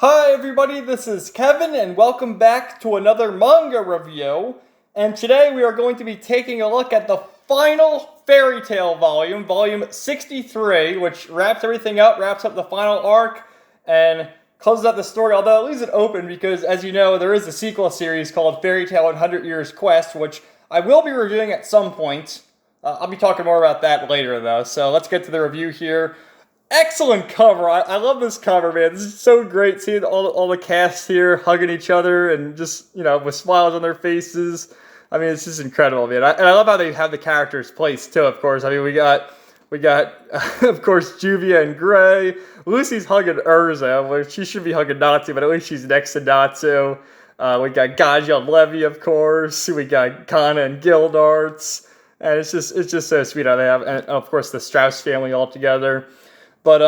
Hi everybody, this is Kevin and welcome back to another manga review. And today we are going to be taking a look at the final fairy tale volume, volume 63, which wraps everything up, wraps up the final arc, and closes out the story, although it leaves it open because, as you know, there is a sequel series called Fairy Tale 100 Years Quest, which I will be reviewing at some point. I'll be talking more about that later, though, so let's get to the review here. Excellent cover. I love this cover, man. This is so great seeing all the cast here hugging each other and just, you know, with smiles on their faces. I mean, it's just incredible, man. And I love how they have the characters placed, too, of course. I mean, we got of course, Juvia and Gray. Lucy's hugging Urza, which she should be hugging Natsu, but at least she's next to Natsu. We got Gaja and Levy, of course. We got Kana and Gildarts. And it's just so sweet how they have, and of course, the Strauss family all together. But,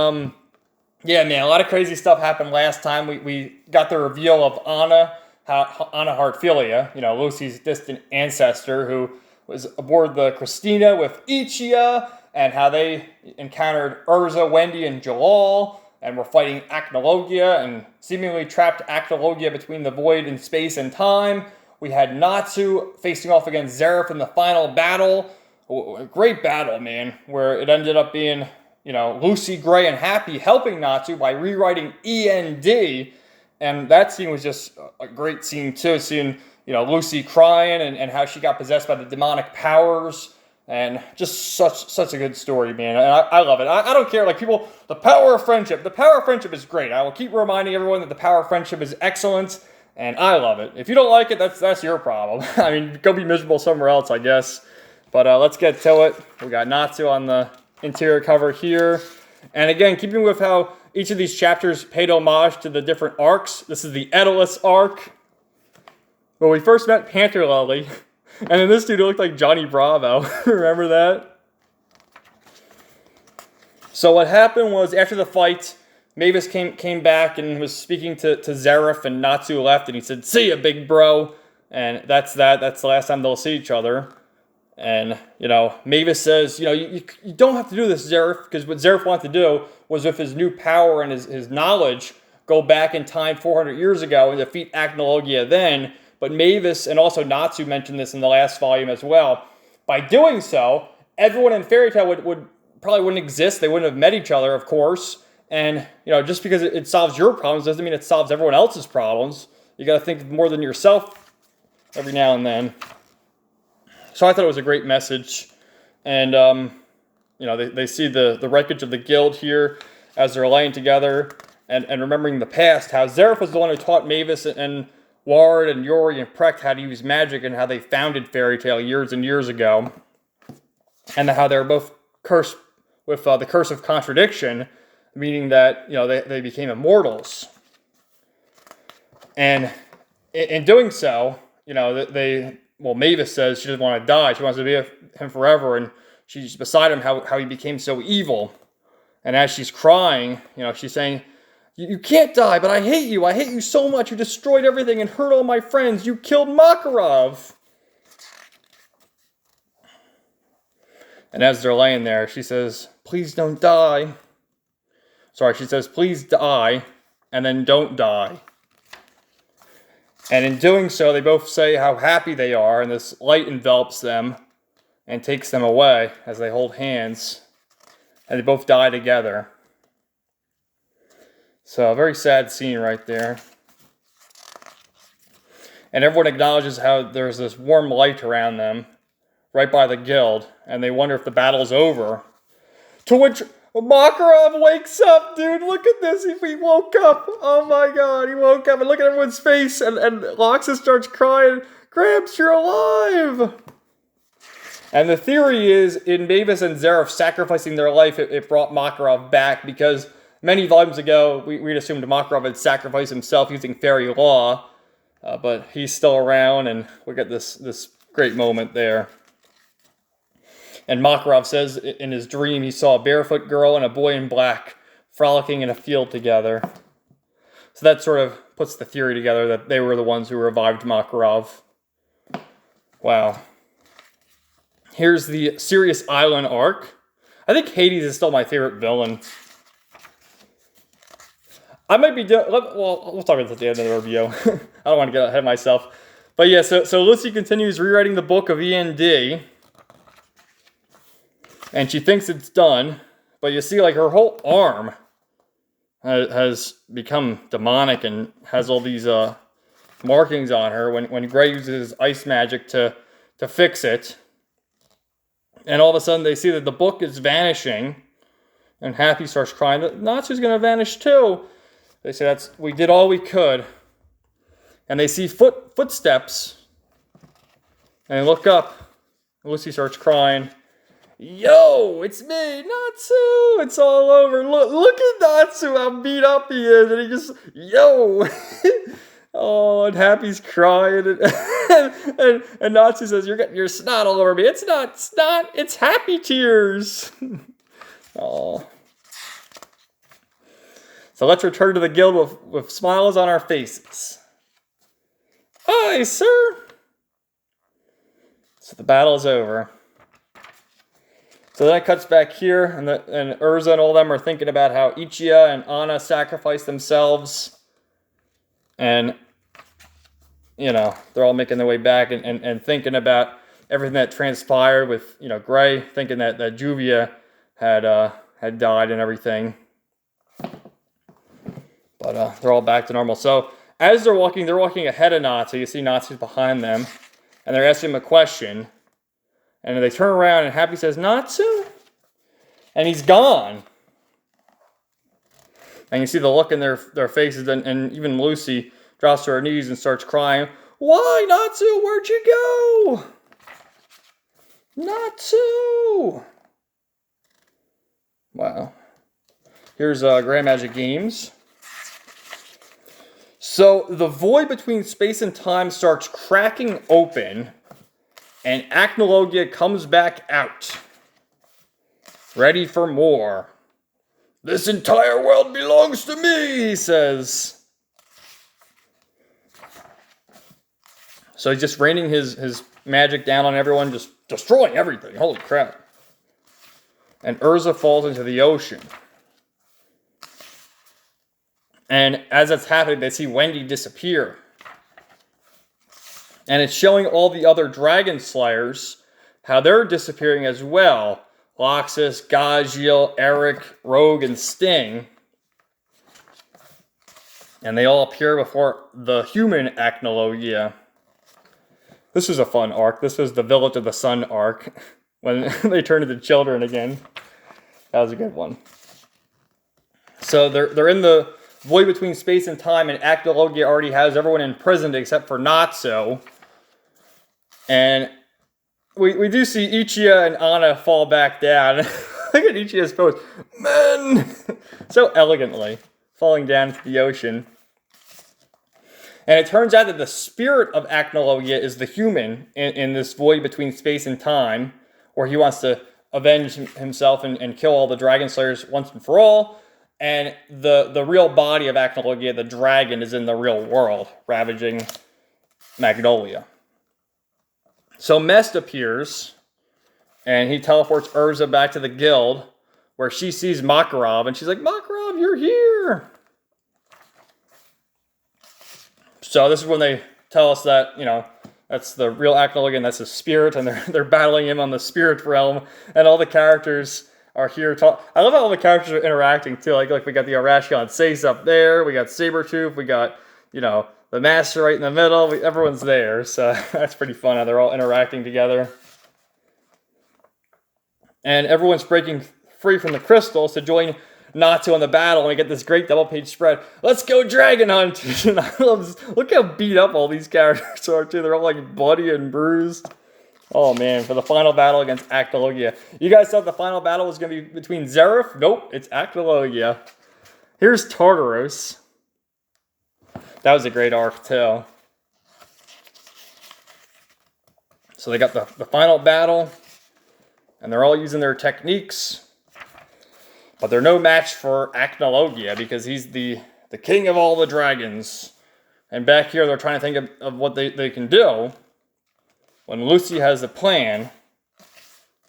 yeah, man, a lot of crazy stuff happened last time. We got the reveal of Anna Hartfilia, you know, Lucy's distant ancestor, who was aboard the Christina with Ichiya, and how they encountered Urza, Wendy, and Jalal, and were fighting Acnologia, and seemingly trapped Acnologia between the void in space and time. We had Natsu facing off against Zeref in the final battle. A great battle, man, where it ended up being, you know, Lucy, Gray, and Happy helping Natsu by rewriting END. And that scene was just a great scene, too. Seeing, you know, Lucy crying and how she got possessed by the demonic powers. And just such a good story, man. And I love it. I don't care, like, people, the power of friendship. The power of friendship is great. I will keep reminding everyone that the power of friendship is excellent. And I love it. If you don't like it, that's your problem. I mean, go be miserable somewhere else, I guess. But let's get to it. We got Natsu on the interior cover here. And again, keeping with how each of these chapters paid homage to the different arcs, this is the Edalus arc, where we first met Panther Lily, and then this dude looked like Johnny Bravo. Remember that? So what happened was, after the fight, Mavis came back and was speaking to Zeref, and Natsu left, and he said, "See ya, big bro." And that's that. That's the last time they'll see each other. And, you know, Mavis says, you know, you don't have to do this, Zeref, because what Zeref wanted to do was, with his new power and his knowledge, go back in time 400 years ago and defeat Acnologia then. But Mavis and also Natsu mentioned this in the last volume as well. By doing so, everyone in Fairy Tail would probably wouldn't exist. They wouldn't have met each other, of course. And, you know, just because it solves your problems doesn't mean it solves everyone else's problems. You got to think more than yourself every now and then. So I thought it was a great message. And, you know, they see the wreckage of the guild here as they're laying together and remembering the past, how Zeref was the one who taught Mavis and Ward and Yori and Precht how to use magic, and how they founded Fairy Tail years and years ago. And how they were both cursed with the curse of contradiction, meaning that, you know, they became immortals. And in doing so, you know, well, Mavis says she doesn't want to die. She wants to be with him forever. And she's beside him how he became so evil. And as she's crying, you know, she's saying, you can't die, but I hate you. I hate you so much. You destroyed everything and hurt all my friends. You killed Makarov. And as they're laying there, she says, please don't die. Sorry, she says, please die, and then don't die. And in doing so, they both say how happy they are, and this light envelops them and takes them away as they hold hands, and they both die together. So, a very sad scene right there. And everyone acknowledges how there's this warm light around them, right by the guild, and they wonder if the battle's over. To which Makarov wakes up, dude. Look at this. He woke up. Oh my god, he woke up. And look at everyone's face. And Loxus starts crying. Gramps, you're alive. And the theory is, in Mavis and Zeref sacrificing their life, it brought Makarov back, because many volumes ago, we'd assumed Makarov had sacrificed himself using fairy law. But he's still around, and we get this great moment there. And Makarov says in his dream he saw a barefoot girl and a boy in black frolicking in a field together. So that sort of puts the theory together that they were the ones who revived Makarov. Wow. Here's the Sirius Island arc. I think Hades is still my favorite villain. I might be doing. Well, we'll talk about this at the end of the review. I don't want to get ahead of myself. But yeah, so Lucy continues rewriting the book of END, and she thinks it's done. But you see, like, her whole arm has become demonic and has all these markings on her when Gray uses his ice magic to fix it. And all of a sudden they see that the book is vanishing, and Happy starts crying that Natsu's going to vanish too. They say, we did all we could. And they see footsteps, and they look up. Lucy starts crying. Yo, it's me, Natsu! It's all over. Look at Natsu, how beat up he is. And he just, yo! Oh, and Happy's crying. And Natsu says, you're getting your snot all over me. It's not snot, it's happy tears. Oh. So let's return to the guild with smiles on our faces. Aye, sir! So the battle is over. So then it cuts back here, and Urza and all of them are thinking about how Ichiya and Anna sacrificed themselves. And, you know, they're all making their way back and thinking about everything that transpired with, you know, Gray, thinking that Juvia had died and everything. But they're all back to normal. So as they're walking ahead of Natsu. You see Natsu's behind them, and they're asking him a question. And they turn around, and Happy says, Natsu? And he's gone. And you see the look in their faces, and even Lucy drops to her knees and starts crying. Why, Natsu? Where'd you go? Natsu! Wow. Here's Grand Magic Games. So the void between space and time starts cracking open, and Acnologia comes back out, ready for more. This entire world belongs to me, he says. So he's just raining his magic down on everyone, just destroying everything. Holy crap. And Urza falls into the ocean. And as that's happening, they see Wendy disappear. And it's showing all the other Dragon Slayers how they're disappearing as well. Loxus, Gajiel, Eric, Rogue, and Sting. And they all appear before the human Acnologia. This was a fun arc. This was the Village of the Sun arc, when they turn into children again. That was a good one. So they're in the void between space and time, and Acnologia already has everyone imprisoned except for Natsu. And we do see Ichiya and Anna fall back down. Look at Ichiya's pose. Men! So elegantly falling down into the ocean. And it turns out that the spirit of Acnologia is the human in this void between space and time, where he wants to avenge himself and kill all the Dragon Slayers once and for all. And the real body of Acnologia, the dragon, is in the real world, ravaging Magnolia. So Mest appears, and he teleports Urza back to the guild, where she sees Makarov, and she's like, Makarov, you're here! So this is when they tell us that, you know, that's the real Acnologia, and that's his spirit, and they're battling him on the spirit realm, and all the characters are here. I love how all the characters are interacting, too. Like we got the Arashkion Sace up there, we got Sabretooth, we got, you know, the Master right in the middle. Everyone's there, so that's pretty fun how they're all interacting together. And everyone's breaking free from the crystals to join Natsu in the battle, and we get this great double-page spread. Let's go Dragon Hunt! And I love this. Look how beat up all these characters are, too. They're all, like, bloody and bruised. Oh, man, for the final battle against Acnologia. You guys thought the final battle was going to be between Zeref? Nope, it's Acnologia. Here's Tartaros. That was a great arc, too. So they got the final battle, and they're all using their techniques. But they're no match for Acnologia, because he's the king of all the dragons. And back here, they're trying to think of what they can do, when Lucy has a plan.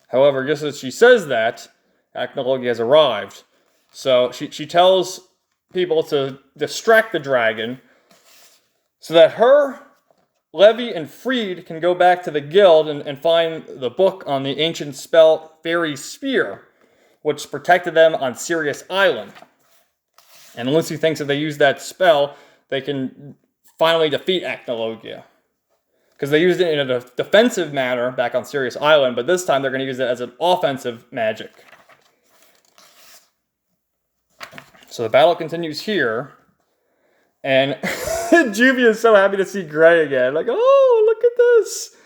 However, just as she says that, Acnologia has arrived. So she tells people to distract the dragon so that her, Levy, and Freed can go back to the guild and find the book on the ancient spell Fairy Spear, which protected them on Sirius Island. And Lucy thinks if they use that spell, they can finally defeat Acnologia. Because they used it in a defensive manner back on Sirius Island, but this time they're going to use it as an offensive magic. So the battle continues here, and Juvia is so happy to see Gray again. Like, oh, look at this!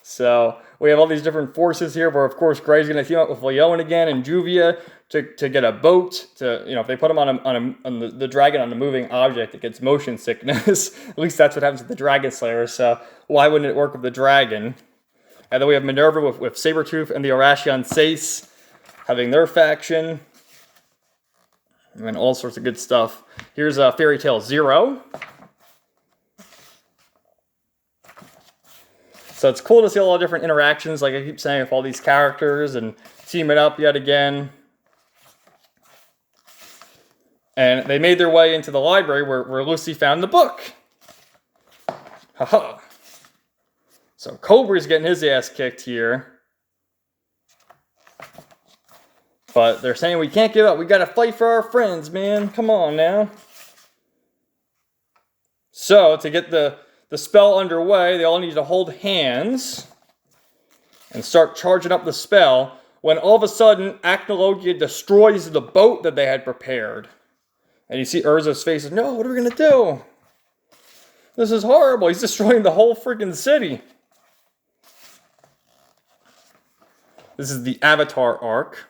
So we have all these different forces here, where of course Gray's going to team up with Leonin again and Juvia to get a boat. To, you know, if they put him on the dragon on the moving object, it gets motion sickness. At least that's what happens with the Dragon Slayer. So why wouldn't it work with the dragon? And then we have Minerva with Sabretooth and the Orashion Sace having their faction. And all sorts of good stuff. Here's Fairy Tale Zero. So it's cool to see all the different interactions, like I keep saying, with all these characters and teaming up yet again. And they made their way into the library where Lucy found the book. Haha. So Cobra's getting his ass kicked here. But they're saying we can't give up. We gotta fight for our friends, man. Come on now. So to get the spell underway, they all need to hold hands and start charging up the spell, when all of a sudden Acnologia destroys the boat that they had prepared. And you see Urza's face, no, what are we gonna do? This is horrible. He's destroying the whole freaking city. This is the Avatar arc.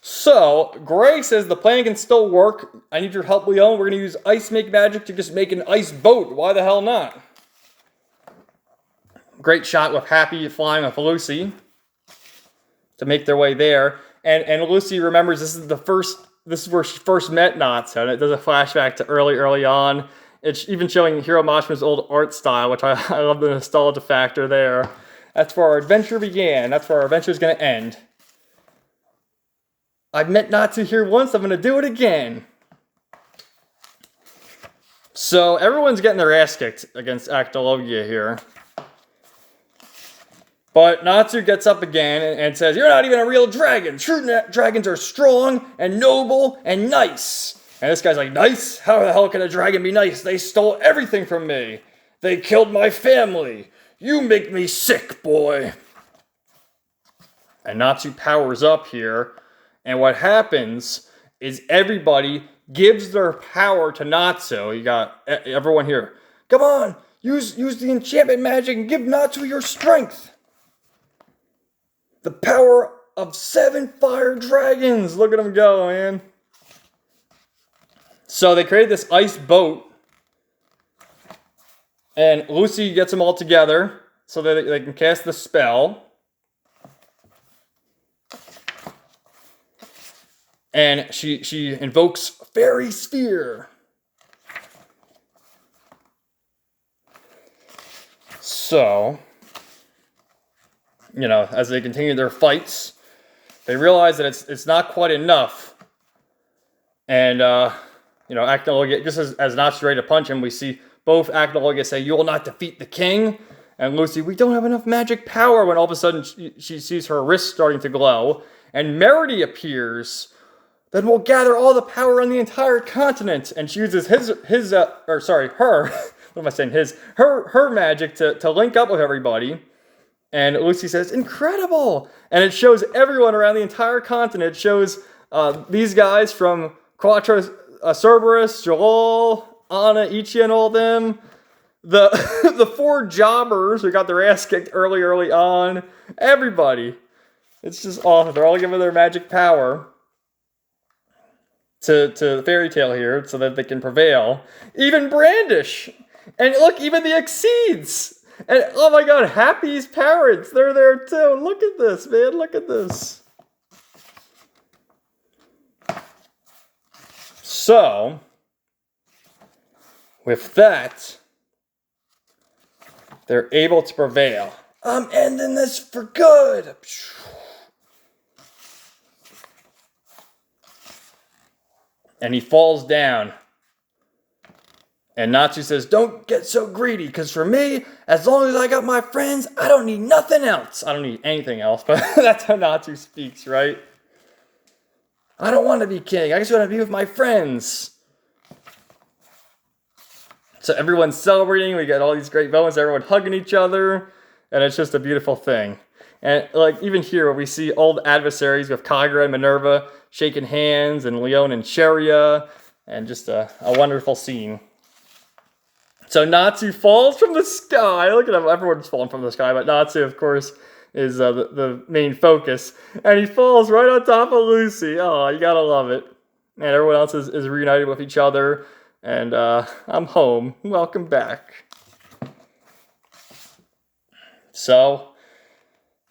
So, Gray says the plan can still work. I need your help, Leon. We're going to use ice make magic to just make an ice boat. Why the hell not? Great shot with Happy flying with Lucy to make their way there. And Lucy remembers this is where she first met Natsu, and it does a flashback to early on. It's even showing Hiro Mashima's old art style, which I love the nostalgia factor there. That's where our adventure began. That's where our adventure is going to end. I've met Natsu here once, I'm going to do it again. So everyone's getting their ass kicked against Acnologia here. But Natsu gets up again and says, you're not even a real dragon. True dragons are strong and noble and nice. And this guy's like, nice? How the hell can a dragon be nice? They stole everything from me. They killed my family. You make me sick, boy. And Natsu powers up here. And what happens is everybody gives their power to Natsu. You got everyone here. Come on, use the enchantment magic and give Natsu your strength. The power of 7 fire dragons. Look at them go, man. So they created this ice boat. And Lucy gets them all together so that they can cast the spell. And she invokes Fairy Spear. So, you know, as they continue their fights, they realize that it's not quite enough. And, you know, Acnologia, just as Natsu's ready to punch him, we see both Acnologia say, you will not defeat the king. And Lucy, we don't have enough magic power, when all of a sudden she sees her wrist starting to glow. And Merity appears. Then we'll gather all the power on the entire continent. And she uses her, what am I saying, her magic to link up with everybody. And Lucy says, incredible! And it shows everyone around the entire continent. It shows these guys from Quattro Cerberus, Joel, Anna, Ichi, and all them. The 4 jobbers who got their ass kicked early on. Everybody. It's just awesome. They're all giving their magic power to Fairy Tale here so that they can prevail. Even Brandish. And look, even the Exceeds. And oh my god, Happy's parents. They're there too. Look at this, man. Look at this. So, with that, they're able to prevail. I'm ending this for good. and he falls down. And Natsu says, don't get so greedy, because for me, as long as I got my friends, I don't need nothing else. I don't need anything else, but that's how Natsu speaks, right? I don't want to be king. I just want to be with my friends. So everyone's celebrating. We got all these great moments, everyone hugging each other, and it's just a beautiful thing. And like even here, we see old adversaries with Kagura and Minerva shaking hands, and Leon and Cheria, and just a wonderful scene. So Natsu falls from the sky. Look at him. Everyone's falling from the sky, but Natsu, of course, is the main focus. And he falls right on top of Lucy. Oh, you gotta love it. And everyone else is reunited with each other. And I'm home. Welcome back. So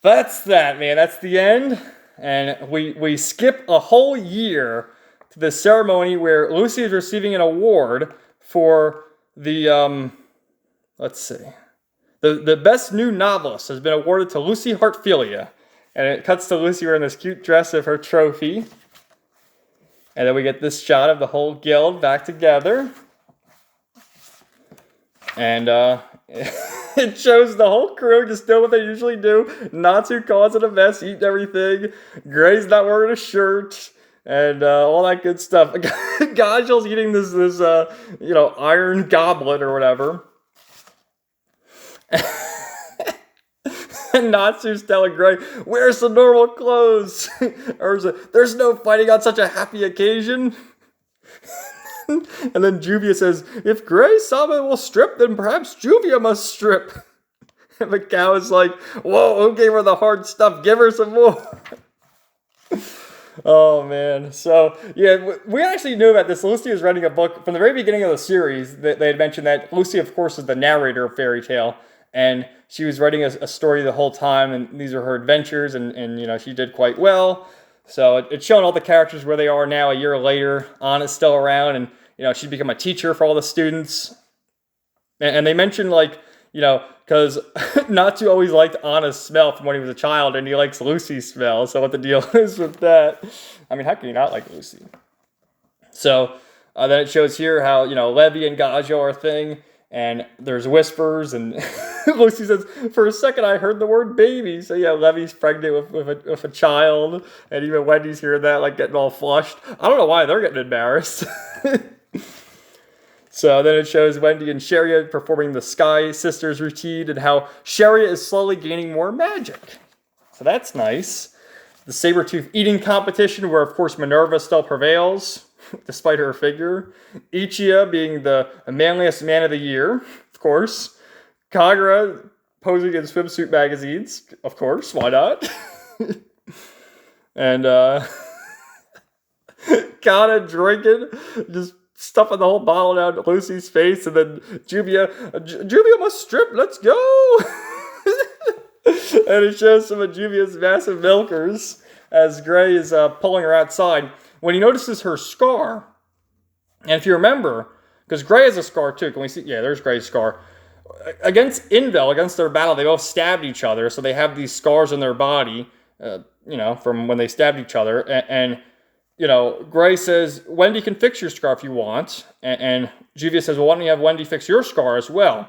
that's that, man. That's the end. And we skip a whole year to the ceremony where Lucy is receiving an award for the let's see, the best new novelist has been awarded to Lucy Hartfilia, and it cuts to Lucy wearing this cute dress of her trophy, and then we get this shot of the whole guild back together, and it shows the whole crew just doing what they usually do. Natsu causing a mess, eating everything. Gray's not wearing a shirt. And all that good stuff. Gajal's eating this iron goblet or whatever. And Natsu's telling Gray, wear some normal clothes. There's no fighting on such a happy occasion. And then Juvia says, if Gray-sama will strip, then perhaps Juvia must strip. And Mikao is like, whoa, who gave her the hard stuff? Give her some more. Oh, man. So, yeah, we actually knew about this. Lucy was writing a book. From the very beginning of the series, they had mentioned that Lucy, of course, is the narrator of Fairy Tail. And she was writing a story the whole time, and these are her adventures, and she did quite well. So it's showing all the characters where they are now a year later. Anna's still around, and, she'd become a teacher for all the students. And they mentioned, because Natsu always liked Anna's smell from when he was a child, and he likes Lucy's smell. So what the deal is with that? I mean, how can you not like Lucy? So then it shows here how, Levy and Gajo are a thing, and there's whispers, and Lucy says, for a second I heard the word baby. So yeah, Levy's pregnant with a child, and even Wendy's hearing that, getting all flushed. I don't know why they're getting embarrassed. So then it shows Wendy and Cheria performing the Sky Sisters routine and how Cheria is slowly gaining more magic. So that's nice. The Sabretooth eating competition where, of course, Minerva still prevails, despite her figure. Ichiya being the manliest man of the year, of course. Kagura posing in swimsuit magazines, of course, why not? And Kana drinking, just stuffing the whole bottle down Lucy's face, and then Juvia must strip, let's go! And it shows some of Juvia's massive milkers as Gray is pulling her outside. When he notices her scar, and if you remember, because Gray has a scar too, can we see? Yeah, there's Gray's scar. Against Invel, against their battle, they both stabbed each other, so they have these scars on their body, from when they stabbed each other, and Gray says, Wendy can fix your scar if you want. And Juvia says, well, why don't you have Wendy fix your scar as well?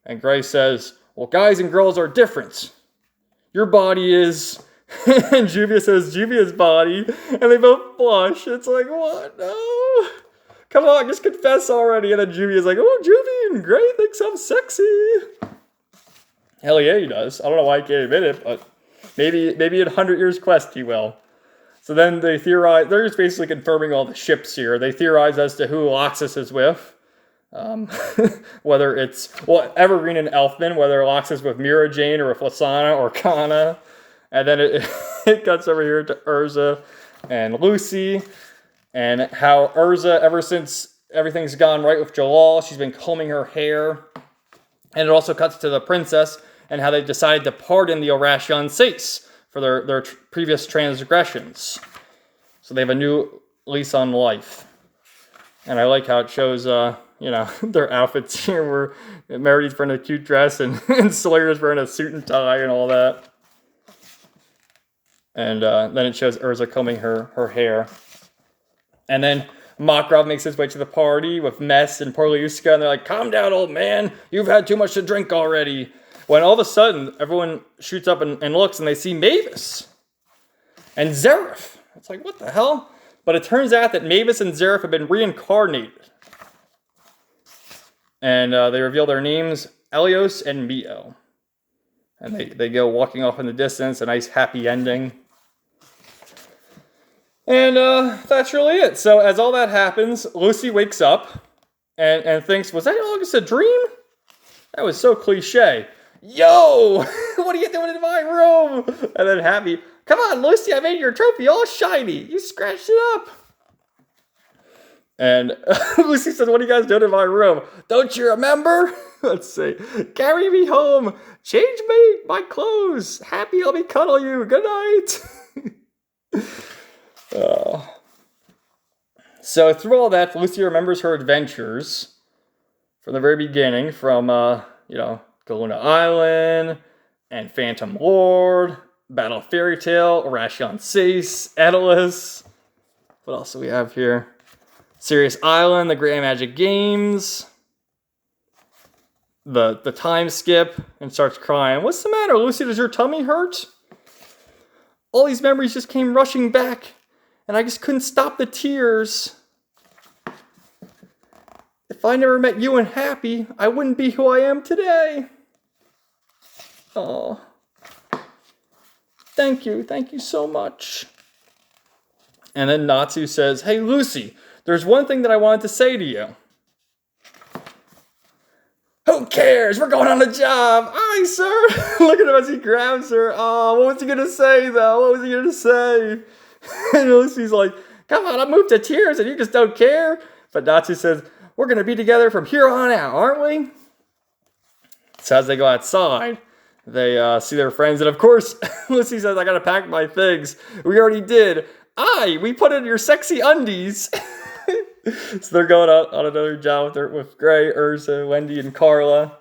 And Gray says, well, guys and girls are different. Your body is... And Juvia says, Juvia's body. And they both blush. It's like, what? No. Come on, just confess already. And then Juvia's like, oh, Juvia and Gray thinks I'm sexy. Hell yeah, he does. I don't know why he can't admit it, but maybe in 100 Years Quest he will. So then they theorize, they're just basically confirming all the ships here. They theorize as to who Loxus is with. Whether it's, Evergreen and Elfman, whether Loxus is with Mira Jane or with Lasana or Kana. And then it cuts over here to Urza and Lucy. And how Urza, ever since everything's gone right with Jalal, she's been combing her hair. And it also cuts to the princess and how they decided to pardon the Orashion Seis for their previous transgressions. So they have a new lease on life. And I like how it shows, their outfits here, where Meredith's wearing a cute dress and Sawyer's wearing a suit and tie and all that. And then it shows Urza combing her hair. And then Makarov makes his way to the party with Mess and poor Yusuke, and they're like, calm down, old man. You've had too much to drink already. When all of a sudden, everyone shoots up and looks, and they see Mavis and Zeref. It's like, what the hell? But it turns out that Mavis and Zeref have been reincarnated. And they reveal their names, Elios and Mio. And they go walking off in the distance, a nice happy ending. And that's really it. So as all that happens, Lucy wakes up and thinks, was that all just a dream? That was so cliche. Yo, what are you doing in my room? And then Happy, come on, Lucy, I made your trophy all shiny. You scratched it up. And Lucy says, what are you guys doing in my room? Don't you remember? Let's see. Carry me home. Change me, my clothes. Happy, let me cuddle you. Good night. So through all that, Lucy remembers her adventures from the very beginning, from, Galuna Island, and Phantom Lord, Battle of Fairy Tail, Ration 6, Edalus. What else do we have here? Serious Island, the Grand Magic Games, the time skip, and starts crying. What's the matter, Lucy? Does your tummy hurt? All these memories just came rushing back, and I just couldn't stop the tears. If I never met you and Happy, I wouldn't be who I am today. Oh, thank you so much. And then Natsu says, hey, Lucy, there's one thing that I wanted to say to you. Who cares? We're going on a job. Aye, sir. Look at him as he grabs her. Oh, what was he going to say, though? What was he going to say? And Lucy's like, come on, I moved to tears and you just don't care. But Natsu says, we're going to be together from here on out, aren't we? So as they go outside, they see their friends. And of course, Lucy says, I got to pack my things. We already did. Aye, we put in your sexy undies. So they're going on another job with Gray, Ursa, Wendy, and Carla.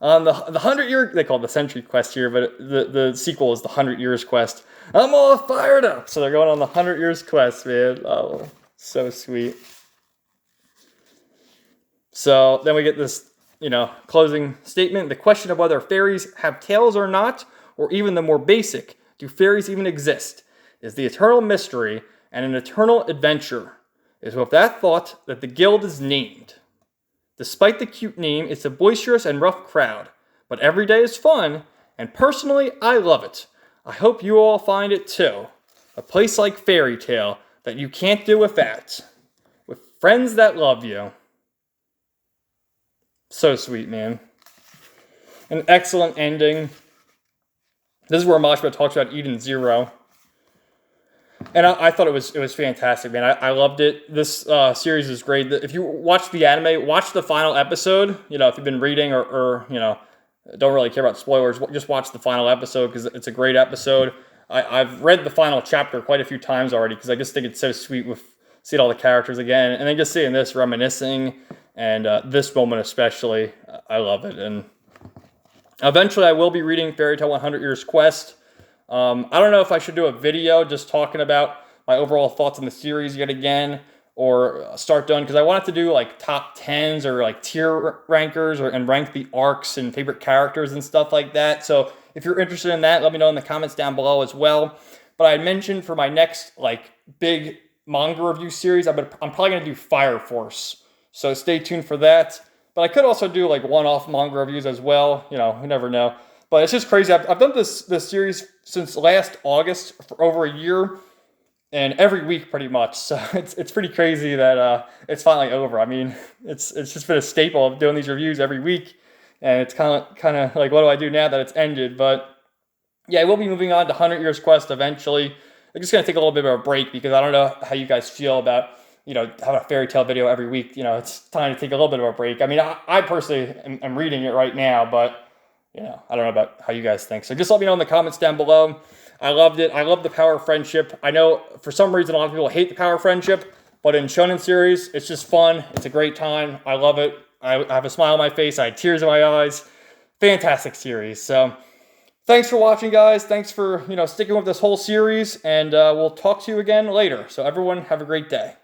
On the 100-year, they call it the Century Quest here, but the sequel is the 100 Years Quest. I'm all fired up. So they're going on the 100 Years Quest, man. Oh, so sweet. So then we get this, closing statement. The question of whether fairies have tails or not, or even the more basic, do fairies even exist, is the eternal mystery and an eternal adventure. It is with that thought that the guild is named. Despite the cute name, it's a boisterous and rough crowd, but every day is fun, and personally, I love it. I hope you all find it too. A place like Fairy Tale that you can't do without, with friends that love you. So sweet, man. An excellent ending. This is where Mashima talks about Eden Zero. And I thought it was fantastic, man. I loved it. This series is great. If you watch the anime, watch the final episode. If you've been reading or don't really care about spoilers, just watch the final episode because it's a great episode. I've read the final chapter quite a few times already because I just think it's so sweet with seeing all the characters again. And then just seeing this reminiscing and this moment especially, I love it. And eventually I will be reading Fairy Tail 100 Years Quest. I don't know if I should do a video just talking about my overall thoughts on the series yet again, or start done, because I wanted to do like top 10s or like tier rankers and rank the arcs and favorite characters and stuff like that. So if you're interested in that, let me know in the comments down below as well. But I mentioned for my next like big manga review series, I'm probably going to do Fire Force. So stay tuned for that. But I could also do like one-off manga reviews as well. You never know. But it's just crazy. I've done this series since last August for over a year, and every week pretty much. So it's pretty crazy that it's finally over. I mean, it's just been a staple of doing these reviews every week, and it's kind of like, what do I do now that it's ended? But yeah, we'll be moving on to 100 Years Quest eventually. I'm just gonna take a little bit of a break because I don't know how you guys feel about having a fairy tale video every week. It's time to take a little bit of a break. I mean, I personally am reading it right now, but I don't know about how you guys think. So just let me know in the comments down below. I loved it. I love the power of friendship. I know for some reason a lot of people hate the power of friendship, but in shonen series, it's just fun. It's a great time. I love it. I have a smile on my face. I had tears in my eyes. Fantastic series. So thanks for watching, guys. Thanks for sticking with this whole series, and we'll talk to you again later. So everyone, have a great day.